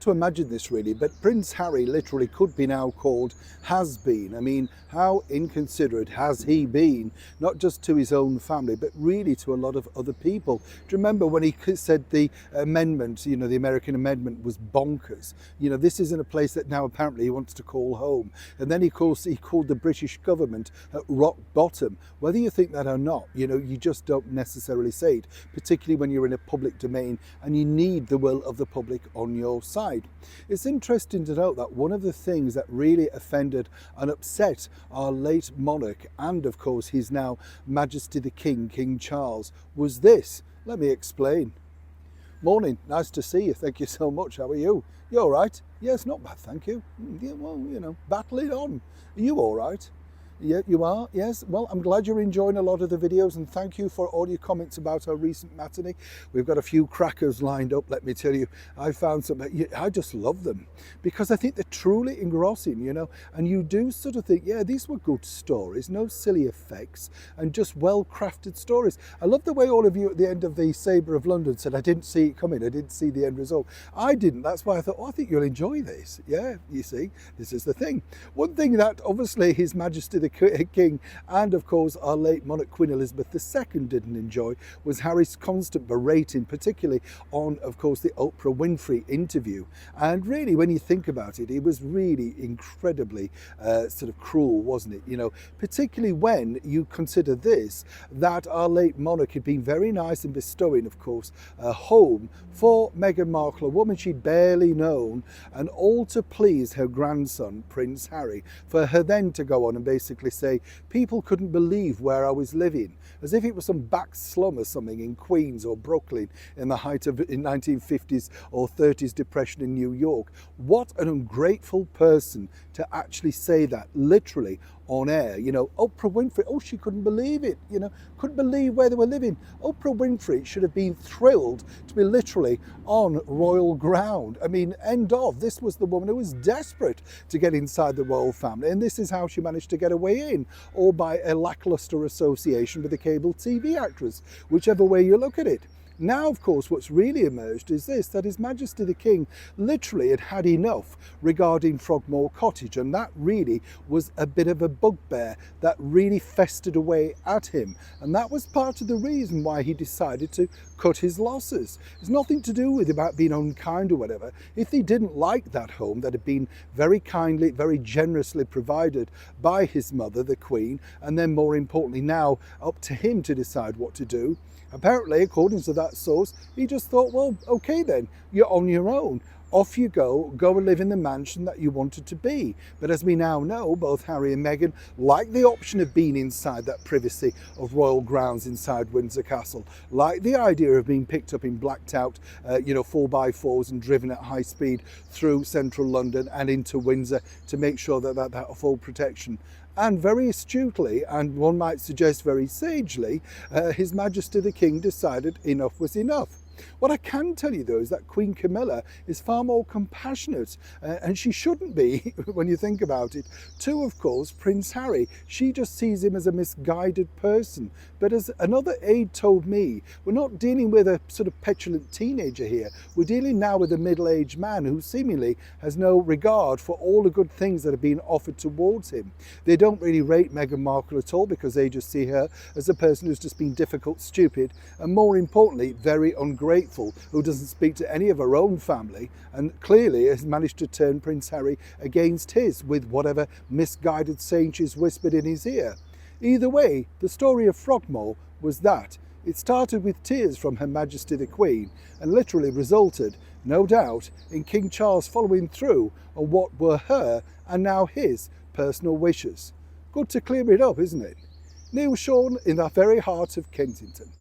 To imagine this really, but Prince Harry literally could be now called has been. I mean, how inconsiderate has he been, not just to his own family, but really to a lot of other people. Do you remember when he said the amendment, the American amendment was bonkers? This isn't a place that now apparently he wants to call home. And then he called the British government at rock bottom. Whether you think that or not, you just don't necessarily say it, particularly when you're in a public domain and you need the will of the public on your side. It's interesting to note that one of the things that really offended and upset our late monarch, and of course his now Majesty the King, King Charles, was this. Let me explain. Morning, nice to see you. Thank you so much. How are you? You all right? Yes, not bad, thank you. Yeah, well, battling on. Are you all right? Yeah, you are? Yes. Well, I'm glad you're enjoying a lot of the videos, and thank you for all your comments about our recent matinee. We've got a few crackers lined up, let me tell you. I found some, I just love them because I think they're truly engrossing, and you do sort of think, yeah, these were good stories, no silly effects, and just well-crafted stories. I love the way all of you at the end of the Sabre of London said, I didn't see it coming, I didn't see the end result. I didn't. That's why I thought, I think you'll enjoy this. Yeah, you see, this is the thing. One thing that obviously His Majesty the King and of course our late monarch Queen Elizabeth II didn't enjoy was Harry's constant berating, particularly on of course the Oprah Winfrey interview. And really, when you think about it, it was really incredibly sort of cruel, wasn't it? Particularly when you consider this, that our late monarch had been very nice in bestowing of course a home for Meghan Markle, a woman she'd barely known, and all to please her grandson Prince Harry, for her then to go on and basically say people couldn't believe where I was living, as if it was some back slum or something in Queens or Brooklyn in the height of in 1950s or 30s depression in New York. What an ungrateful person to actually say that literally on air. Oprah Winfrey, oh, she couldn't believe it, couldn't believe where they were living. Oprah Winfrey should have been thrilled to be literally on royal ground. I mean, end of. This was the woman who was desperate to get inside the royal family, and this is how she managed to get away in, or by a lackluster association with a cable TV actress, whichever way you look at it. Now, of course, what's really emerged is this, that His Majesty the King literally had had enough regarding Frogmore Cottage, and that really was a bit of a bugbear that really festered away at him. And that was part of the reason why he decided to cut his losses. It's nothing to do with about being unkind or whatever. If he didn't like that home that had been very kindly, very generously provided by his mother, the Queen, and then more importantly now up to him to decide what to do, apparently, according to that source, he just thought, well, okay then, you're on your own. Off you go and live in the mansion that you wanted to be. But as we now know, both Harry and Meghan like the option of being inside that privacy of royal grounds inside Windsor Castle, like the idea of being picked up in blacked out, 4x4s and driven at high speed through central London and into Windsor to make sure that full protection. And very astutely, and one might suggest very sagely, His Majesty the King decided enough was enough. What I can tell you though is that Queen Camilla is far more compassionate, and she shouldn't be when you think about it, to of course Prince Harry. She just sees him as a misguided person. But as another aide told me, we're not dealing with a sort of petulant teenager here. We're dealing now with a middle-aged man who seemingly has no regard for all the good things that have been offered towards him. They don't really rate Meghan Markle at all because they just see her as a person who's just been difficult, stupid, and more importantly, very ungrateful, who doesn't speak to any of her own family, and clearly has managed to turn Prince Harry against his with whatever misguided saying she's whispered in his ear. Either way, the story of Frogmore was that it started with tears from Her Majesty the Queen and literally resulted, no doubt, in King Charles following through on what were her and now his personal wishes. Good to clear it up, isn't it? Neil Sean in the very heart of Kensington.